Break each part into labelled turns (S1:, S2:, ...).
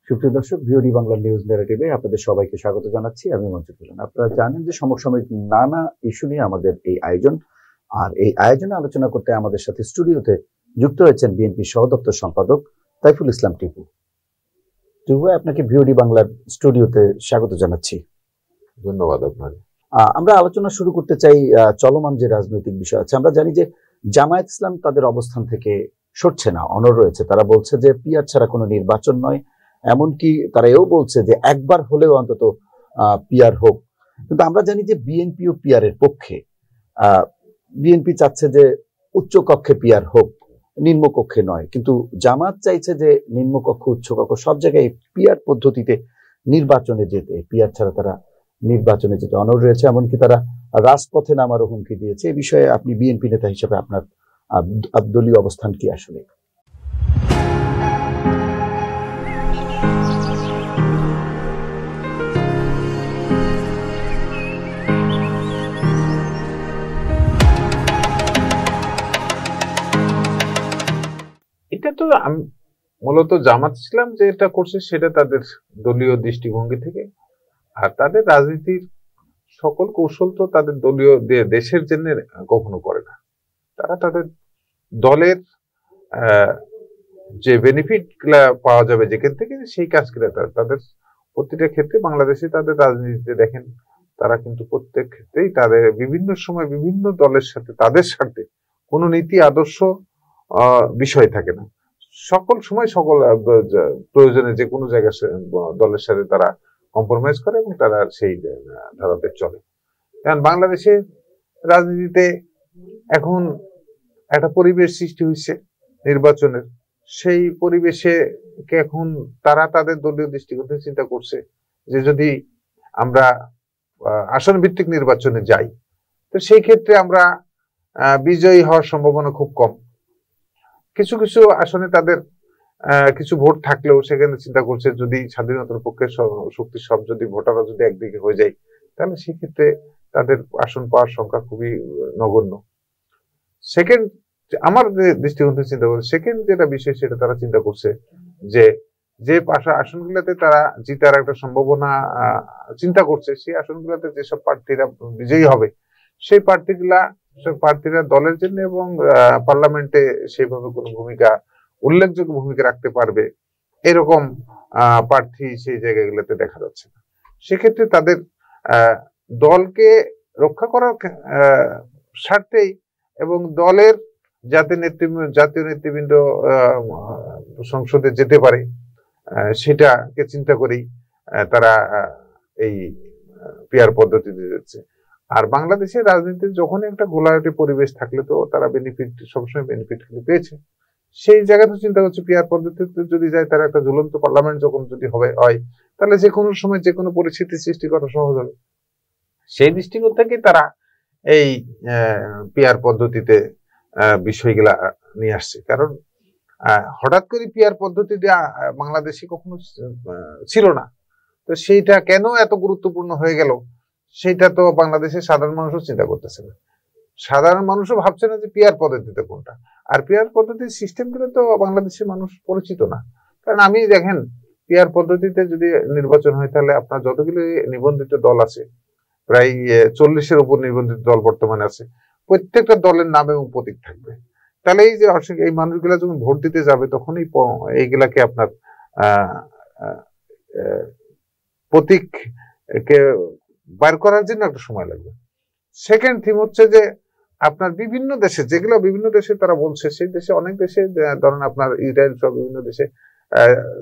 S1: সুপ্রিয় দর্শক, VOD Bangla news ন্যারেটিভে আপনাদের সবাইকে স্বাগত জানাচ্ছি। আমি মঞ্জুর করিম। আপনারা জানেন যে সমসাময়িক নানা ইস্যু নিয়ে আমাদের এই আয়োজন, আর এই আয়োজনে আলোচনা করতে আমাদের সাথে স্টুডিওতে যুক্ত হয়েছেন বিএনপি সহদপ্তর সম্পাদক তাইফুল ইসলাম টিপু। টিপু, আপনাকে ভিওডি বাংলার স্টুডিওতে স্বাগত জানাচ্ছি।
S2: ধন্যবাদ আপনাকে।
S1: আমরা আলোচনা শুরু করতে চাই চলমান যে রাজনৈতিক বিষয় আছে। আমরা জানি যে জামায়াত ইসলাম তাদের অবস্থান থেকে সরছে না, অনড় রয়েছে। তারা বলছে যে পিআর ছাড়া কোনো নির্বাচন নয়, এমনকি তারা এও বলছে যে একবার হলেও অন্তত পিআর হোক। কিন্তু আমরা জানি যে বিএনপি ও পিআর এর পক্ষে। বিএনপি চাচ্ছে যে উচ্চ কক্ষে পিআর হোক, নিম্ন কক্ষে নয়। কিন্তু জামাত চাইছে যে নিম্নকক্ষ উচ্চ কক্ষ সব জায়গায় পিআর পদ্ধতিতে নির্বাচনে যেতে, পিআর ছাড়া তারা নির্বাচনে যেতে অনড় রয়েছে। এমনকি তারা রাজপথে নামারও হুমকি দিয়েছে। এই বিষয়ে আপনি বিএনপি নেতা হিসেবে আপনার দলীয় অবস্থান কি আসলে?
S2: এটা তো মূলত জামাত ইসলাম যে এটা করছে সেটা তাদের দলীয় দৃষ্টিভঙ্গি থেকে, আর তাদের রাজনীতির সকল কৌশল তো তাদের দলীয় দেশের জন্য কখনো করে না। তারা তাদের দলের যে বেনিফিট গুলা পাওয়া যাবে যেখান থেকে, সেই কাজগুলো তাদের প্রতিটা ক্ষেত্রে বাংলাদেশে তাদের রাজনীতিতে দেখেন তারা কিন্তু প্রত্যেক ক্ষেত্রেই তাদের বিভিন্ন সময় বিভিন্ন দলের সাথে তাদের সাথে কোনো নীতি আদর্শ বিষয় থাকে না। সকল সময় সকল প্রয়োজনে যে কোনো জায়গায় দলের সাথে তারা কম্প্রোমাইজ করে এবং তারা সেই ধারাতে চলে। কারণ বাংলাদেশের রাজনীতিতে এখন একটা পরিবেশ সৃষ্টি হয়েছে নির্বাচনের। সেই পরিবেশে এখন তারা তাদের দলীয় দৃষ্টিকোণ থেকে চিন্তা করছে যে যদি আমরা আসন ভিত্তিক নির্বাচনে যাই তো সেই ক্ষেত্রে আমরা বিজয়ী হওয়ার সম্ভাবনা খুব কম। কিছু কিছু আসনে তাদের কিছু ভোট থাকলেও সেখানে চিন্তা করছে যদি স্বাধীনতার পক্ষে শক্তি সব যদি ভোটাররা যদি একদিকে হয়ে যায় তাহলে সেক্ষেত্রে তাদের আসন পাওয়ার সংখ্যা খুবই নগণ্য। সেকেন্ড, আমার দৃষ্টিকোণ থেকে চিন্তা করছে সেকেন্ড যেটা বিষয় সেটা তারা চিন্তা করছে যে যে আসনগুলোতে তারা জিতার একটা সম্ভাবনা চিন্তা করছে, সেই আসনগুলোতে যেসব প্রার্থীরা বিজয়ী হবে সেই প্রার্থীরা দলের জন্য এবং পার্লামেন্টে সেইভাবে কোনো উল্লেখযোগ্য ভূমিকা রাখতে পারবে এরকম প্রার্থী সেই জায়গাগুলোতে দেখা যাচ্ছে না। সেক্ষেত্রে তাদের দলকে রক্ষা করার স্বার্থেই এবং দলের জাতীয় নেতৃবৃন্দ সংসদে যেতে পারে সেটাকে চিন্তা করেই তারা এই পিআর পদ্ধতিতে যাচ্ছে। আর বাংলাদেশের রাজনীতির যখন একটা ঘোলাটে পরিবেশ থাকলে তো তারা সবসময় বেনিফিট পেয়েছে। সেই জায়গাতে চিন্তা করছে পিআর পদ্ধতিতে যদি যায় তারা একটা ঝুলন্ত পার্লামেন্ট যখন যদি হয় তাহলে যে কোনো সময় যে কোনো পরিস্থিতি সৃষ্টি করা সহজ হবে। সেই দৃষ্টিকোণ থেকে তারা এই পিআর পদ্ধতিতে বিষয়গুলা নিয়ে আসছে। কারণ হঠাৎ করে পিআর পদ্ধতিতে বাংলাদেশে কখনো ছিল না, তো সেইটা কেন এত গুরুত্বপূর্ণ হয়ে গেল সেটা তো বাংলাদেশের সাধারণ মানুষও চিন্তা করতেছে না। সাধারণ মানুষও ভাবছে না যে পিআর পদ্ধতিতে কোনটা। আর পিআর পদ্ধতির সিস্টেমগুলো তো বাংলাদেশের মানুষ পরিচিত না। কারণ আমি দেখেন পিআর পদ্ধতিতে যদি নির্বাচন হয় তাহলে আপনার যতগুলি নিবন্ধিত দল আছে, প্রায় 40-এর উপর নিবন্ধিত দল বর্তমানে আছে, প্রত্যেকটা দলের নাম এবং প্রতীক থাকবে। তাহলে এই যে এই মানুষগুলা যখন ভোট দিতে যাবে তখন এইগুলাকে আপনার প্রতীককে বার করার জন্য একটা সময় লাগবে। সেকেন্ড থিম হচ্ছে যে আপনার বিভিন্ন দেশে যেগুলো বিভিন্ন দেশে তারা বলছে, সেই দেশে অনেক দেশে ধরেন আপনার ইসরায়েল সব বিভিন্ন দেশে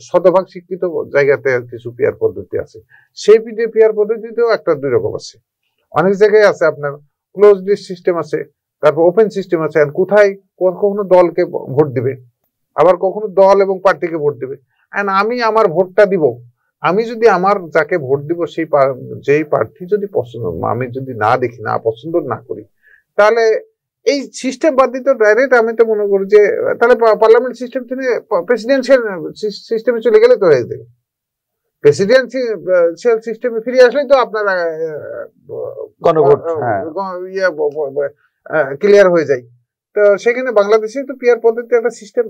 S2: শতভাগ শিক্ষিত জায়গাতে কিছু পিআর পদ্ধতি আছে। সেই পিআর পদ্ধতিতেও একটা দুই রকম আছে। অনেক জায়গায় আছে আপনার ক্লোজ লিস্ট সিস্টেম আছে, তারপর ওপেন সিস্টেম আছে। আর কোথায় কখনো দলকে ভোট দিবে, আবার কখনো দল এবং পার্টিকে ভোট দিবে। আমি আমার ভোটটা দিব, আমি যদি আমার যাকে ভোট দিব যেই প্রার্থী যদি পছন্দ আমি যদি না দেখি, না পছন্দ না করি, তাহলে এই সিস্টেম বাদ দিতে ডাইরেক্ট আমি তো মনে করি যে তাহলে পার্লামেন্ট সিস্টেম থেকে প্রেসিডেন্সিয়াল সিস্টেমে চলে গেলে তো হয়ে যাবে। প্রেসিডেন্সিয়াল সিস্টেমে ফিরে আসলে তো আপনার
S1: গণভোট
S2: ক্লিয়ার হয়ে যায়। তো সেখানে বাংলাদেশে তো পিআর পদ্ধতি একটা সিস্টেম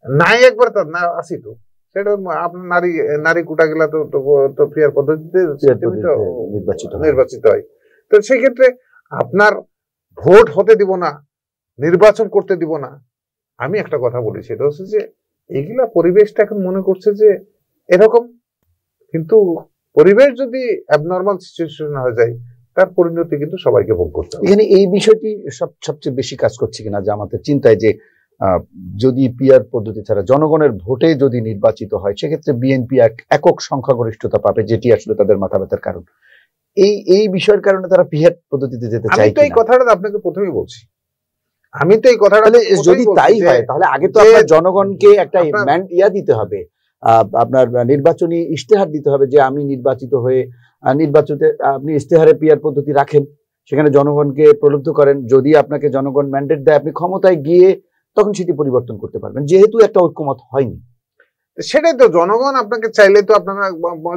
S2: নাই, একবার তো না আসি তো সেটা আপনার নারী নারী কোটা গুলা তো পিয়ার পদ্ধতিতে নির্বাচিত হয়। তো সেই ক্ষেত্রে আপনার ভোট হতে দিব না, নির্বাচন করতে দিব না। আমি একটা কথা বলি, সেটা হচ্ছে যে এগুলা পরিবেশটা এখন মনে করছে যে এরকম, কিন্তু পরিবেশ যদি অ্যাবনর্মাল সিচুয়েশন হয়ে যায় তার পরিণতি কিন্তু সবাইকে ভোগ করতে হবে।
S1: এখানে এই বিষয়টি সবচেয়ে বেশি কাজ করছে কিনা যে আমাদের চিন্তায় যে যদি পিয়ার পদ্ধতি ছাড়া জনগণের ভোটে যদি নির্বাচিত হয় সেক্ষেত্রে বিএনপি একক সংখ্যাগরিষ্ঠতা পাবে, যেটি আসলে তাদের মাথা ব্যথার কারণ। এই বিষয়ের কারণে তারা পিয়ার পদ্ধতিতে যেতে চায়।
S2: আমি তো এই কথাটা আপনাকে প্রথমেই বলছি, আমি তো এই কথাটা
S1: যদি তাই হয় তাহলে আগে তো আপনার জনগণকে একটা দিতে হবে, আপনার নির্বাচনী ইশতেহার দিতে হবে যে আমি নির্বাচিত হয়ে নির্বাচনে আপনি ইশতেহারে পিয়ার পদ্ধতি রাখেন, সেখানে জনগণকে প্রলুব্ধ করেন, যদি আপনাকে জনগণ ম্যান্ডেট দেয় আপনি ক্ষমতায় গিয়ে তখন সেটি পরিবর্তন করতে পারবেন, যেহেতু একটা ঐক্যমত হয়নি।
S2: সেটাই তো, জনগণ আপনাকে চাইলে তো আপনারা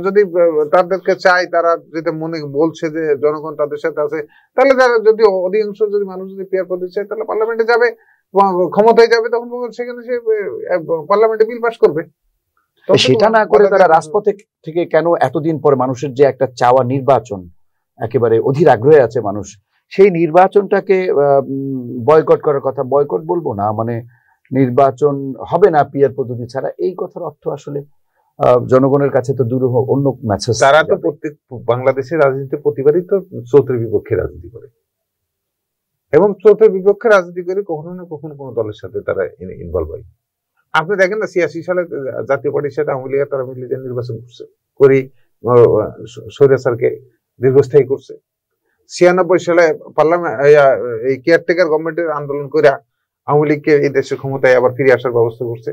S2: যদি তাদেরকে চাই, তারা যেটা মনে বলছে যে জনগণ তাদের সাথে আছে, তাহলে তারা যদি অধিকাংশ যদি মানুষ যদি পিয়ার পদ্ধতি চায় তাহলে পার্লামেন্টে যাবে, ক্ষমতায় যাবে, তখন সেখানে সে পার্লামেন্টে বিল পাস করবে।
S1: সেটা না করে তারা রাজপথে থেকে কেন এতদিন পরে মানুষের যে একটা চাওয়া নির্বাচন, একেবারে অধীর আগ্রহে আছে মানুষ, সেই নির্বাচনটাকে বয়কট করার কথা, বয়কট বলবো না, মানে নির্বাচন হবে না পিয়ার পদ্ধতি ছাড়া, এই কথার অর্থ আসলে জনগণের কাছে তো দূর অন্য মেসেজ।
S2: তারা তো প্রত্যেক বাংলাদেশের রাজনীতিতে প্রতিবারই তো চৌধুরী বিপক্ষে রাজনীতি করে, এবং চৌধুরী বিপক্ষে রাজনীতি করে কখনো না কখনো কোনো দলের সাথে তারা ইনভলভ হয়। আপনি দেখেন না 86 সালে জাতীয় পার্টির সাথে আওয়ামী লীগের তারা মিলে নির্বাচন করছে, করি স্বৈরাচারকে দীর্ঘস্থায়ী করছে। 96 সালে পার্লামেন্ট এই কেয়ারটেকার গভর্নমেন্টের আন্দোলন করে আওয়ামী লীগকে এই দেশের ক্ষমতায় আবার ফিরে আসার ব্যবস্থা করছে।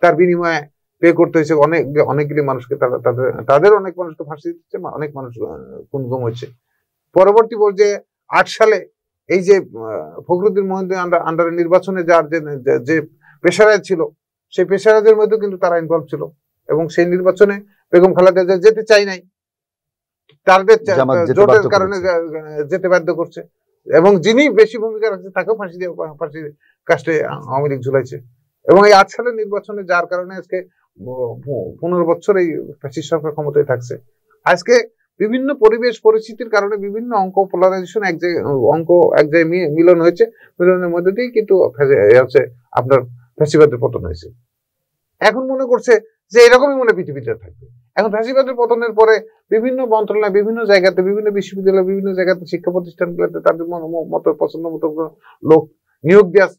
S2: তার বিনিময়ে পে করতে হয়েছে অনেকগুলি মানুষকে, তাদের অনেক মানুষকে ফাঁসি দিচ্ছে, অনেক মানুষ খুন-গুম হচ্ছে। পরবর্তী পর্যায়ে 8 সালে এই যে ফখরুদ্দিন মহিউদ্দিন আন্ডারে নির্বাচনে যার যে পেশারাজ ছিল, সেই পেশারাজের মধ্যে কিন্তু তারা ইনভলভ ছিল, এবং সেই নির্বাচনে বেগম খালেদা জিয়া যেতে চাই নাই, তাদের জোটের কারণে যেতে বাধ্য করছে, এবং যিনি বেশি ভূমিকা রাখছে তাকেও ফাঁসি কাস্টে আওয়ামী লীগ ঝুলাইছে। এবং এই 8 সালের নির্বাচনে যার কারণে আজকে 15 বছর এই ফ্যাসিস্ট সরকার ক্ষমতায় থাকছে। আজকে বিভিন্ন পরিবেশ পরিস্থিতির কারণে বিভিন্ন অঙ্ক পোলারাইজেশন এক জায়গায় মিলন হয়েছে, মিলনের মধ্যে দিয়েই কিন্তু হচ্ছে আপনার ফ্যাসিবাদের পতন হয়েছে। এখন মনে করছে যে এরকমই মনে পৃথিবীতে থাকবে। এখন ফ্যাসিবাদের পতনের পরে বিভিন্ন মন্ত্রণালয়, বিভিন্ন জায়গাতে, বিভিন্ন বিশ্ববিদ্যালয়, বিভিন্ন জায়গাতে, শিক্ষা প্রতিষ্ঠানগুলোতে তাদের মতো পছন্দ মতো লোক নিয়োগ দেওয়ার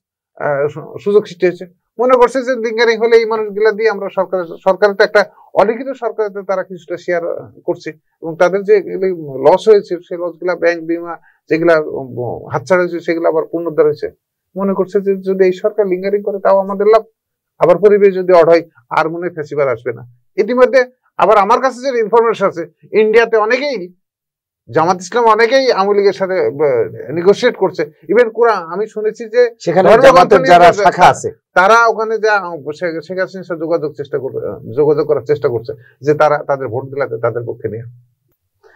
S2: সুযোগ সৃষ্টি হয়েছে। মনে করছে যে লিঙ্গারিং হলে এই মানুষগুলা দিয়ে আমরা সরকারের তো একটা অলিখিত সরকারের তারা কিছুটা শেয়ার করছে, এবং তাদের যে লস হয়েছে সেই লস গুলা ব্যাংক বিমা যেগুলা হাতছাড়া হয়েছে সেগুলো আবার পুনরুদ্ধার হয়েছে। মনে করছে যে যদি এই সরকার লিঙ্গারিং করে তাও আমাদের লাভ, আবার পরিবেশ যদি অড হয় আর মনে ফেসিবার আসবে না। ইতিমধ্যে আবার আমার কাছে যে ইনফরমেশন আছে, ইন্ডিয়াতে অনেকেই জামাত ইসলাম অনেকেই আওয়ামী লীগের সাথে নেগোসিয়েট করছে। ইভেন আমি শুনেছি যে
S1: সেখানে জামাতের যারা শাখা আছে
S2: তারা ওখানে যা শেখ হাসিনার সাথে যোগাযোগ করার চেষ্টা করছে যে তারা তাদের ভোট দিলাতে তাদের পক্ষে নিয়ে।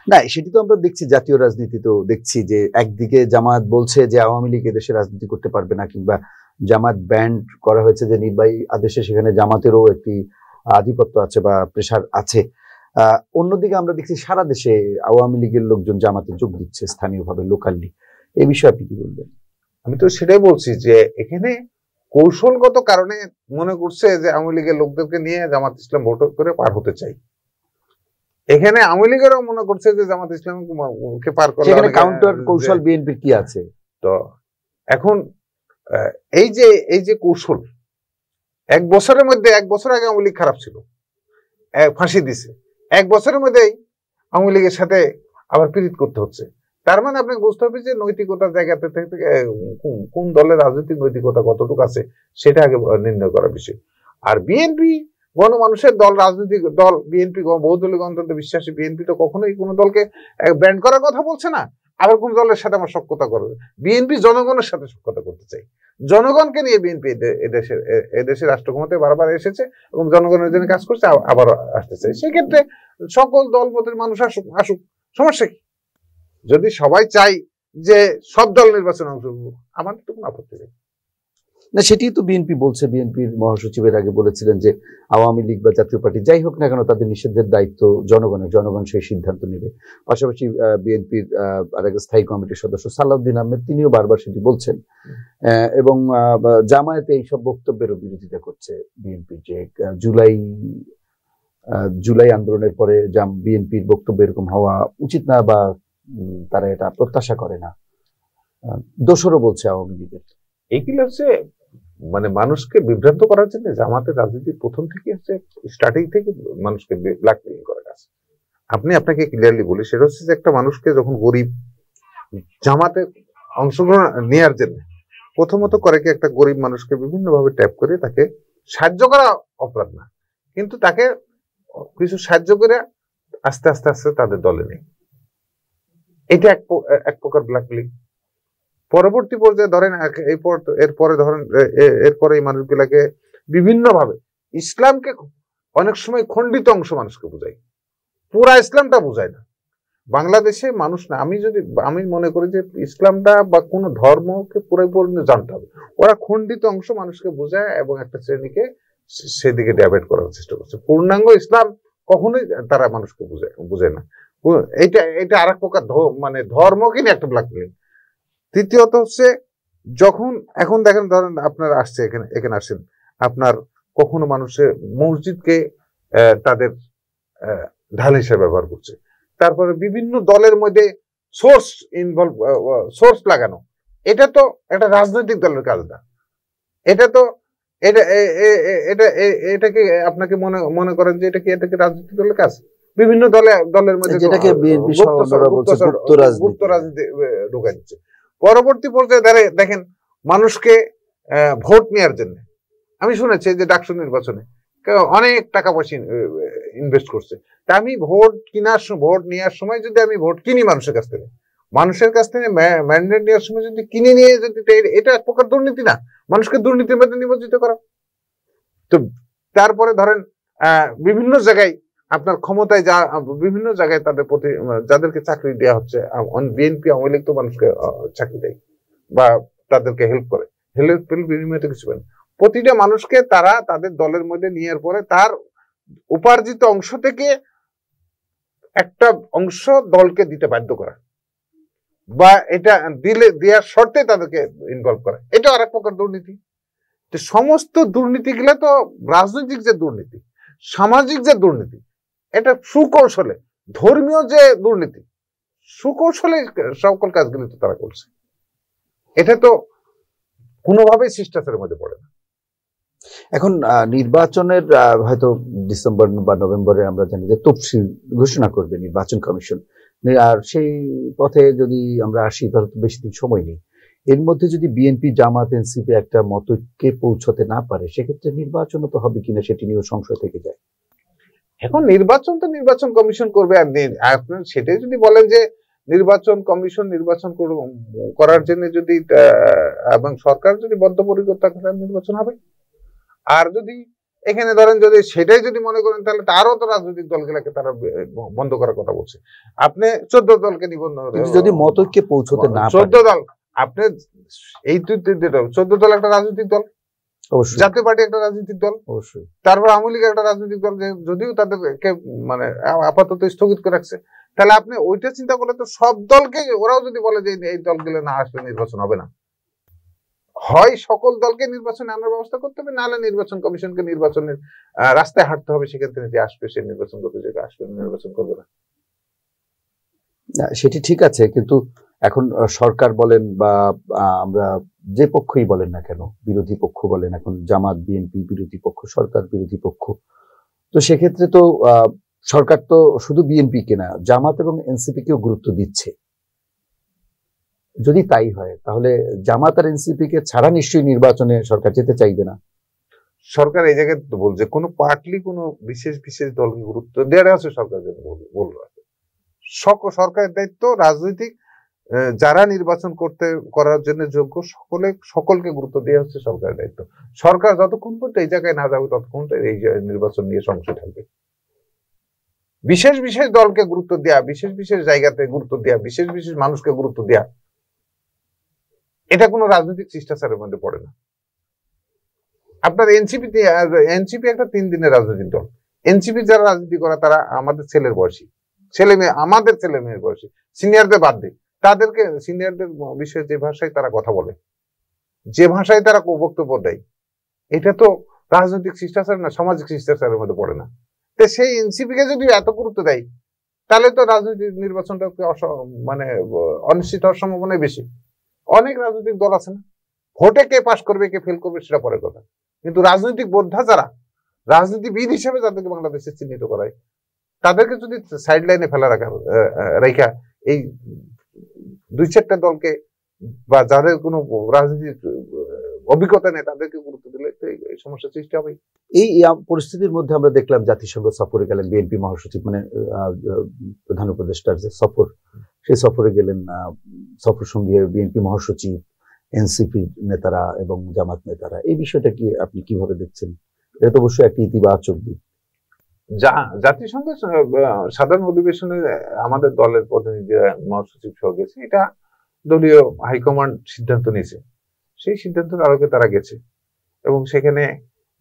S1: না, সেটি তো আমরা দেখছি জাতীয় রাজনীতি, তো দেখছি যে একদিকে জামাত বলছে যে আওয়ামী লীগ এদেশে রাজনীতি করতে পারবে না, কিংবা জামাত ব্যান্ড করা হয়েছে যে নির্বাহী আদেশে, সেখানে জামাতেরও একটি আধিপত্য আছে বা প্রেশার আছে। অন্যদিকে আমরা দেখছি সারা দেশে আওয়ামী লীগের লোকজন জামাতে যোগ দিচ্ছে স্থানীয়ভাবে, লোকালি। এই বিষয়ে আপনি কি বলবেন?
S2: আমি তো সেটাই বলছি যে এখানে কৌশলগত কারণে মনে করছে যে আওয়ামী লীগের লোকদেরকে নিয়ে জামাত ইসলাম ভোট করে পার হতে চাই। এখানে আওয়ামী লীগেরও মনে করছে যে জামাত ইসলামকে পার করে,
S1: সেখানে কাউন্টার কৌশল বিএনপির কি আছে?
S2: তো এখন এই যে কৌশল, এক বছর আগে আওয়ামী লীগ খারাপ ছিল, ফাঁসি দিছে, এক বছরের মধ্যেই আওয়ামী লীগের সাথে আবার পীড়িত করতে হচ্ছে। তার মানে আপনাকে বুঝতে হবে যে নৈতিকতার জায়গাতে থেকে কোন দলের রাজনৈতিক নৈতিকতা কতটুকু আছে সেটা আগে নির্ণয় করার বিষয়। আর বিএনপি গণমানুষের দল, রাজনৈতিক দল বিএনপি, বহুদলীয় গণতন্ত্রে বিশ্বাসী বিএনপি তো কখনোই কোনো দলকে ব্যান্ড করার কথা বলছে না, আবার কোন দলের সাথে আমার সখ্যতা করবে। বিএনপি জনগণের সাথে সখ্যতা করতে চাই, জনগণকে নিয়ে বিএনপি এদেশের রাষ্ট্র ক্ষমতায় বারবার এসেছে এবং জনগণের জন্য কাজ করছে, আবার আসতে চাই। সেক্ষেত্রে সকল দল মতের মানুষ আসুক, সমস্যা কি? যদি সবাই চাই যে সব দল নির্বাচনে অংশগ্রহণ, আমাদের তো কোনো আপত্তি নেই।
S1: না, সেটাই তো বিএনপি বলছে। বিএনপির মহাসচিবের আগে বলেছিলেন যে আওয়ামী লীগ বা জাতীয় পার্টি যাই হোক না কেন তাদের নিষেধের দায়িত্ব জনগণের, জনগণ সেই সিদ্ধান্ত নেবে। পাশাপাশি বিএনপির আরেক স্থায়ী কমিটির সদস্য সালাউদ্দিন আহমেদ তিনিও বারবার সেটি বলছেন। এবং জামায়াতে এইসব বক্তব্যেরও বিরোধিতা করছে বিএনপি, যে জুলাই আন্দোলনের পরে বিএনপির বক্তব্য এরকম হওয়া উচিত না, বা তারা এটা প্রত্যাশা করে না। দোষরও বলছে আওয়ামী লীগের।
S2: এইগুলো হচ্ছে মানে মানুষকে বিভ্রান্ত করার জন্য জামাতের রাজনীতি প্রথম থেকে হচ্ছে স্টার্টিং থেকে মানুষকে ব্ল্যাকমেইল করার কাজ। আপনাকে ক্লিয়ারলি বলি, সেটা হচ্ছে যে একটা মানুষকে যখন গরিব জামাতে অংশগ্রহণ নেওয়ার জন্য প্রথমত করে কি একটা গরিব মানুষকে বিভিন্নভাবে ট্যাপ করে তাকে সাহায্য করা অপরাধ না, কিন্তু তাকে কিছু সাহায্য করে আস্তে আস্তে আস্তে তাদের দলে নেই, এটা এক প্রকার ব্ল্যাকমেইলিং। পরবর্তী পর্যায়ে ধরেন এরপরে এই মানুষগুলাকে বিভিন্নভাবে ইসলামকে অনেক সময় খণ্ডিত অংশ মানুষকে বোঝায়, পুরা ইসলামটা বোঝায় না। বাংলাদেশে মানুষ না, আমি মনে করি যে ইসলামটা বা কোনো ধর্মকে পুরোপুরি জানতে হবে। ওরা খণ্ডিত অংশ মানুষকে বোঝায় এবং একটা শ্রেণীকে সেদিকে ডাইভার্ট করার চেষ্টা করছে। পূর্ণাঙ্গ ইসলাম কখনোই তারা মানুষকে বোঝায় না। এটা আর এক প্রকার মানে ধর্মকে নিয়ে একটা ব্ল্যাকমেইলিং। তৃতীয়ত হচ্ছে যখন এখন দেখেন, ধরেন আপনার আসছে এখানে আসেন, আপনার কখনো মানুষের মসজিদকে তাদের ঢাল হিসেবে ব্যবহার করছে, তারপরে বিভিন্ন দলের মধ্যে সোর্স লাগানো, এটা তো একটা রাজনৈতিক দলের কাজ না। এটাকে আপনাকে মনে করেন যে এটাকে রাজনৈতিক দলের কাজ? বিভিন্ন দলের মধ্যে যেটাকে বিএনপি গুপ্ত রাজনীতি ঢুকাই দিচ্ছে। পরবর্তী পর্যায়ে দেখেন মানুষকে ভোট নেওয়ার জন্য, আমি শুনেছি যে ডাকসু নির্বাচনে অনেক টাকা পয়সা ইনভেস্ট করছে। তা আমি ভোট নেওয়ার সময় যদি আমি ভোট কিনি মানুষের কাছ থেকে ম্যান্ডেট নেওয়ার সময় যদি কিনে নিয়ে যদি, এটা এক প্রকার দুর্নীতি না? মানুষকে দুর্নীতির মধ্যে নিমজ্জিত করা। তো তারপরে ধরেন বিভিন্ন জায়গায় আপনার ক্ষমতায় বিভিন্ন জায়গায় তাদের প্রতি যাদেরকে চাকরি দেওয়া হচ্ছে, বিএনপি আওয়ামী লীগ তো মানুষকে চাকরি দেয় বা তাদেরকে হেল্প করে, বিনিময়ে তো কিছু পায় না। প্রতিটা মানুষকে তারা তাদের দলের মধ্যে নেওয়ার পরে তার উপার্জিত অংশ থেকে একটা অংশ দলকে দিতে বাধ্য করা, বা এটা দেওয়ার শর্তে তাদেরকে ইনভলভ করা, এটা আর এক প্রকার দুর্নীতি। সমস্ত দুর্নীতিগুলো তো রাজনৈতিক যে দুর্নীতি, সামাজিক যে দুর্নীতি, এটা সুকৌশলে, ধর্মীয় যে দুর্নীতি, সুকৌশলে সকল কাজগুলি তো তারা করছে। এটা তো কোনোভাবেই শিষ্টাচারের মধ্যে পড়ে না।
S1: এখন নির্বাচনের হয়তো ডিসেম্বর বা নভেম্বরে আমরা জানি যে তফসিল ঘোষণা করবে নির্বাচন কমিশন, আর সেই পথে যদি আমরা আসি তাহলে তো বেশি দিন সময় নেই। এর মধ্যে যদি বিএনপি, জামাত, এনসিপি একটা মতকে পৌঁছতে না পারে, সেক্ষেত্রে নির্বাচনও তো হবে কিনা সেটি নিয়েও সংশয় থেকে যায়।
S2: এখন নির্বাচন কমিশন করবে, আর আপনার সেটাই যদি বলেন যে নির্বাচন কমিশন নির্বাচন করার জন্য যদি এবং সরকার যদি বদ্ধপরিকর থাকে তাহলে নির্বাচন হবে। আর যদি এখানে ধরেন যদি সেটাই যদি মনে করেন তাহলে তারও তো রাজনৈতিক দলগুলোকে তারা বন্ধ করার কথা বলছে। আপনি 14 দলকে নিবন্ধন,
S1: যদি মতৈক্যে পৌঁছতে না পারে,
S2: 14 দল, আপনি এই 14 দল একটা রাজনৈতিক দল, জাতীয় পার্টি একটা রাজনৈতিক দল,
S1: অবশ্যই
S2: তারপর আওয়ামী লীগ একটা রাজনৈতিক দল, যদিও তাদেরকে মানে আপাতত স্থগিত করে রাখছে। তাহলে আপনি ওইটা চিন্তা করলে তো সব দলকে, ওরাও যদি বলে যে এই দলগুলো না আসলে নির্বাচন হবে না, হয় সকল দলকে নির্বাচনে আনার ব্যবস্থা করতে হবে, নাহলে নির্বাচন কমিশনকে নির্বাচনের রাস্তায় হাঁটতে হবে, সেখান থেকে যে আসবে সে নির্বাচন করতে, যে আসবে নির্বাচন করবে না।
S1: সেটি ঠিক আছে, কিন্তু এখন সরকার বলেন বা আমরা যে পক্ষই বলেন না কেন, বিরোধী পক্ষ বলেন, এখন জামাত বিএনপি বিরোধী পক্ষ, সরকার বিরোধী পক্ষ, তো সেক্ষেত্রে তো সরকার তো শুধু বিএনপি কে না, জামাত এবং এনসিপি কেও গুরুত্ব দিচ্ছে। যদি তাই হয় তাহলে জামাত আর এনসিপি কে ছাড়া নিশ্চয়ই নির্বাচনে সরকার যেতে চাইবে না।
S2: সরকার এই জায়গায় তো বলছে কোনো পার্টলি কোনো বিশেষ দলকে গুরুত্ব দেওয়া আছে, সরকার বলল সরকারের দায়িত্ব রাজনৈতিক যারা নির্বাচন করার জন্য যোগ্য সকলকে গুরুত্ব দেওয়া হচ্ছে সরকারের দায়িত্ব। সরকার যতক্ষণ পর্যন্ত এই জায়গায় না যাবে ততক্ষণ এই নির্বাচন নিয়ে সংশয় থাকবে। বিশেষ দলকে গুরুত্ব দেয়া, বিশেষ জায়গাতে গুরুত্ব দেয়া, বিশেষ মানুষকে গুরুত্ব দেয়া, এটা কোনো রাজনৈতিক শিষ্টাচারের মধ্যে পড়ে না। আপনার এনসিপি একটা 3 দিনের রাজনৈতিক দল। এনসিপি যারা রাজনীতি করে তারা আমাদের ছেলের বয়সী, ছেলে মেয়ে, আমাদের ছেলে মেয়ের বয়সী, সিনিয়রদের বাদ দিই। তাদেরকে সিনিয়রদের বিষয়ে যে ভাষায় তারা কথা বলে, যে ভাষায় তারা বক্তব্য দেয়, এটা তো রাজনৈতিক শিষ্টাচার না, সামাজিক শিষ্টাচারের মধ্যে পড়ে না। তো সেই এনসিপি কে যদি এত গুরুত্ব দেয়, তাহলে তো রাজনৈতিক নির্বাচনটা মানে অনিশ্চিত হওয়ার সম্ভাবনাই বেশি। অনেক রাজনৈতিক দল আছে না, ভোটে কে পাশ করবে কে ফেল করবে সেটা পরের কথা, কিন্তু রাজনৈতিক বোদ্ধা যারা, রাজনীতিবিদ হিসেবে যাদেরকে বাংলাদেশে চিহ্নিত করায়, তাদেরকে যদি সাইড লাইনে ফেলা রাখা এই 2-4টা দলকে বা যাদের কোনো রাজনীতির অভিজ্ঞতা নেই তাদেরকে গুরুত্ব দিলে তো এই সমস্যা সৃষ্টি হবে।
S1: এই পরিস্থিতির মধ্যে আমরা দেখলাম জাতিসংঘ সফরে গেলেন বিএনপি মহাসচিব, মানে প্রধান উপদেষ্টার যে সফর, সেই সফরে গেলেন সফর সঙ্গী বিএনপি মহাসচিব, এনসিপি নেতারা এবং জামাত নেতারা। এই বিষয়টা কি আপনি কিভাবে দেখছেন? এটা তো অবশ্যই একটি ইতিবাচক দিক।
S2: জাতিসংঘের সাধারণ অধিবেশনে আমাদের দলের প্রতিনিধিরা মহাসচিব সহ গেছে, এটা দলীয় হাইকমান্ড সিদ্ধান্ত নিয়েছে, সেই সিদ্ধান্তের আলোকে তারা গেছে এবং সেখানে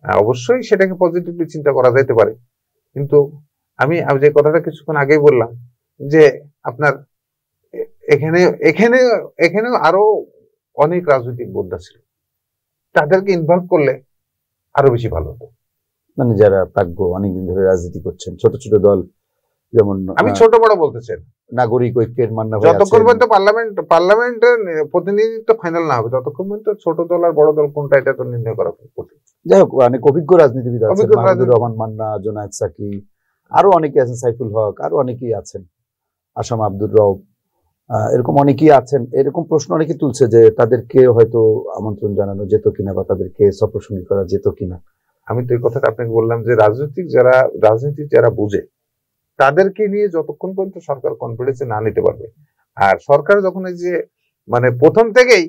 S2: অবশ্যই সেটাকে পজিটিভলি চিন্তা করা যেতে পারে। কিন্তু আমি যে কথাটা কিছুক্ষণ আগেই বললাম যে আপনার এখানে আরো অনেক রাজনৈতিক বোদ্ধা ছিল, তাদেরকে ইনভলভ করলে আরো বেশি ভালো হতো।
S1: মানে যারা প্রাজ্ঞ, অনেকদিন ধরে রাজনীতি করছেন, ছোট ছোট দল, যেমন
S2: আমি ছোট বড় বলতেছেন,
S1: নাগরিক ঐক্যের মান্না ভাই,
S2: যতক্ষণ পর্যন্ত পার্লামেন্টের প্রতিনিধিত্ব ফাইনাল না হবে ততক্ষণ পর্যন্ত ছোট দল আর বড় দল কোনটা এটা তো নির্ণয় করা কঠিন।
S1: যাই হোক, অনেক অভিজ্ঞ রাজনীতিবিদ আছেন, মাহমুদুর রহমান মান্না, জোনায়েদ সাকি, আরো অনেকে আছেন, সাইফুল হক, আরো অনেকেই আছেন, আসাম আব্দুর রব, এরকম অনেকেই আছেন। এরকম প্রশ্ন অনেকে তুলছে যে তাদেরকে হয়তো আমন্ত্রণ জানানো যেত কিনা বা তাদেরকে সফরসঙ্গী করা যেত কিনা।
S2: আমি তো এই কথাটা আপনাকে বললাম যে রাজনীতি যারা বুঝে তাদেরকে নিয়ে যতক্ষণ পর্যন্ত সরকার কনফিডেন্সে না নিতে পারবে, আর সরকার যখন এই যে মানে প্রথম থেকেই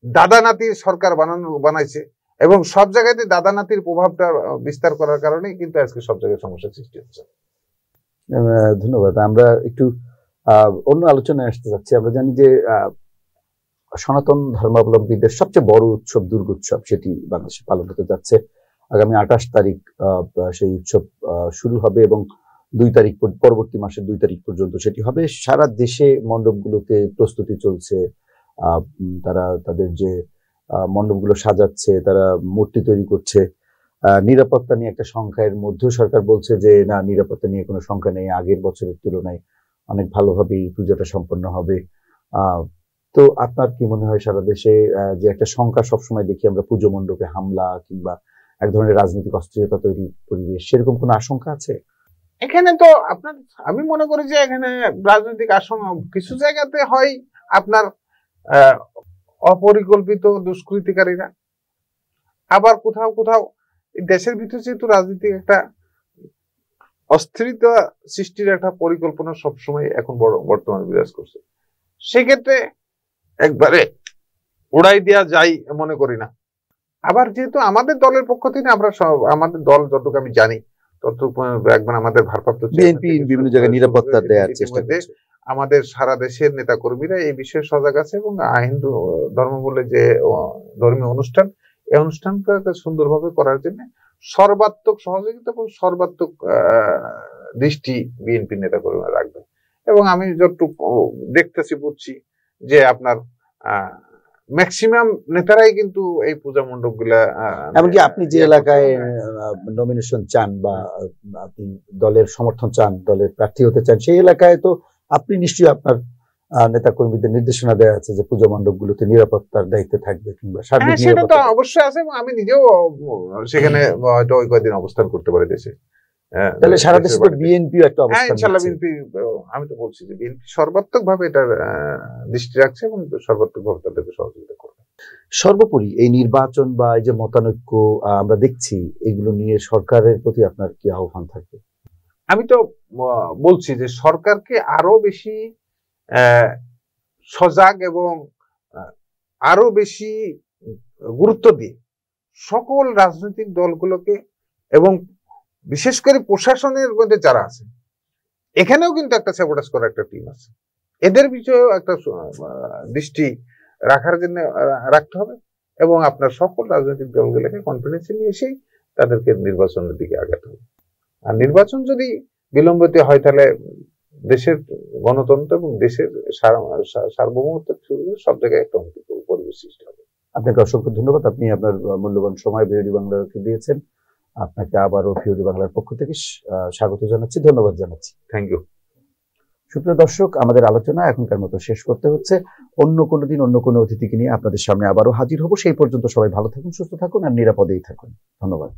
S2: দাদা নাতির সরকার বানাইছে এবং সব জায়গাতে দাদা নাতির প্রভাবটা বিস্তার করার কারণেই কিন্তু আজকে সব জায়গায় সমস্যা সৃষ্টি হচ্ছে।
S1: ধন্যবাদ। আমরা একটু অন্য আলোচনায় আসতে যাচ্ছি। আমরা জানি যে সনাতন ধর্মাবলম্বীদের সবচেয়ে বড় উৎসব দুর্গোৎসব, সেটি বাংলাদেশে পালন হতে যাচ্ছে। আগামী 28 তারিখ সেই উৎসব শুরু হবে এবং 2 তারিখ পরবর্তী মাসের 2 তারিখ পর্যন্ত সেটি হবে। সারা দেশে মণ্ডপগুলোতে প্রস্তুতি চলছে, তারা তাদের যে মণ্ডপগুলো সাজাচ্ছে, তারা মূর্তি তৈরি করছে। নিরাপত্তা নিয়ে একটা সংখ্যার মধ্যে সরকার বলছে যে না, নিরাপত্তা নিয়ে কোনো সংখ্যা নেই, আগের বছরের তুলনায় অনেক ভালোভাবে এই পূজাটা সম্পন্ন হবে। তো আপনার কি মনে হয়, সারা দেশে যে একটা সংখ্যা সবসময় দেখি আমরা পুজো মণ্ডপে হামলা কিংবা এক ধরনের রাজনৈতিক অস্থিরতা তৈরির পরিবেশ, সেরকম কোনো আশঙ্কা আছে?
S2: এখানে তো আপনার, আমি মনে করি যে এখানে রাজনৈতিক আশঙ্কা কিছু জায়গাতে হয় আপনার অপরিকল্পিত দুষ্কৃতিকারীরা, আবার কোথাও কোথাও দেশের ভিতরে যেহেতু রাজনীতিক একটা অস্থিরতা সৃষ্টির একটা পরিকল্পনা সবসময় এখন বর্তমানে বিরাজ করছে, সেক্ষেত্রে একবারে উড়াই দেওয়া যায় মনে করি না। আবার যেহেতু আমাদের দলের পক্ষ থেকে আমরা আমাদের দল যতটুকু আমি জানি ততটুকু একবার আমাদের ভারপ্রাপ্ত
S1: বিএনপি বিভিন্ন জায়গায় নিরাপত্তা দেওয়ার চেষ্টা করছে।
S2: আমাদের সারা দেশের নেতা কর্মীরা এই বিষয়ে সজাগ আছে এবং হিন্দু ধর্ম বলে যে ধর্মীয় অনুষ্ঠান, এই অনুষ্ঠানটাকে সুন্দরভাবে করার জন্য সর্বাত্মক সহযোগিতা এবং সর্বাত্মক দৃষ্টি বিএনপি নেতা কর্মীরা রাখবেন। এবং আমি যতটুকু দেখতেছি বুঝছি যে আপনার ম্যাক্সিমাম নেতারাই কিন্তু এই পূজা মণ্ডপ গুলা,
S1: এমনকি আপনি যে এলাকায় নমিনেশন চান বা আপনি দলের সমর্থন চান, দলের প্রার্থী হতে চান, সেই এলাকায় তো আপনি নিশ্চয়ই আপনার নেতা কর্মীদের নির্দেশনা দেওয়া আছে যে পূজা মণ্ডপ গুলোতে নিরাপত্তার দায়িত্বে থাকবে কিংবা সার্বিক নিরাপত্তা।
S2: সেটা তো অবশ্যই আছে এবং আমি নিজেও সেখানে হয়তো ওই কয়েকদিন অবস্থান করতে পারি দেশে।
S1: তাহলে সারা দেশে তো বিএনপি একটা অবস্থান,
S2: ইনশাআল্লাহ বিএনপি, আমি তো বলছি যে বিএনপি সর্বাত্মক ভাবে এটার দৃষ্টি রাখছে এবং সর্বাত্মক ভাবে তাদেরকে সহযোগিতা করবে।
S1: সর্বোপরি এই নির্বাচন বা এই যে মতানৈক্য আমরা দেখছি, এগুলো নিয়ে সরকারের প্রতি আপনার কি আহ্বান থাকবে?
S2: আমি তো বলছি যে সরকারকে আরো বেশি সজাগ এবং আরো বেশি গুরুত্ব দিয়ে সকল রাজনৈতিক দলগুলোকে এবং বিশেষ করে প্রশাসনের মধ্যে যারা আছে, এখানেও কিন্তু একটা স্যাবোটাজ করার একটা টিম আছে, এদের বিষয়েও একটা দৃষ্টি রাখার জন্য রাখতে হবে এবং আপনার সকল রাজনৈতিক দলগুলোকে কনফিডেন্সে নিয়ে এসেই তাদেরকে নির্বাচনের দিকে আগাতে হবে। আর নির্বাচন যদি বিলম্বিত হয় তাহলে দেশের গণতন্ত্র এবং দেশের সার্বভৌমত্ব সব জায়গায় একটা অনুকূল পরিবেশ সৃষ্টি হবে।
S1: আপনাকে অসংখ্য ধন্যবাদ, আপনি আপনার মূল্যবান সময় ভিওডি বাংলাকে দিয়েছেন। আপনাকে আবারও ভিওডি বাংলার পক্ষ থেকে স্বাগত জানাচ্ছি, ধন্যবাদ জানাচ্ছি।
S2: Thank you.
S1: সুপ্রিয় দর্শক, আমাদের আলোচনা এখনকার মতো শেষ করতে হচ্ছে। অন্য কোনো দিন অন্য কোনো অতিথিকে নিয়ে আপনাদের সামনে আবারও হাজির হব। সেই পর্যন্ত সবাই ভালো থাকুন, সুস্থ থাকুন আর নিরাপদেই থাকুন। ধন্যবাদ।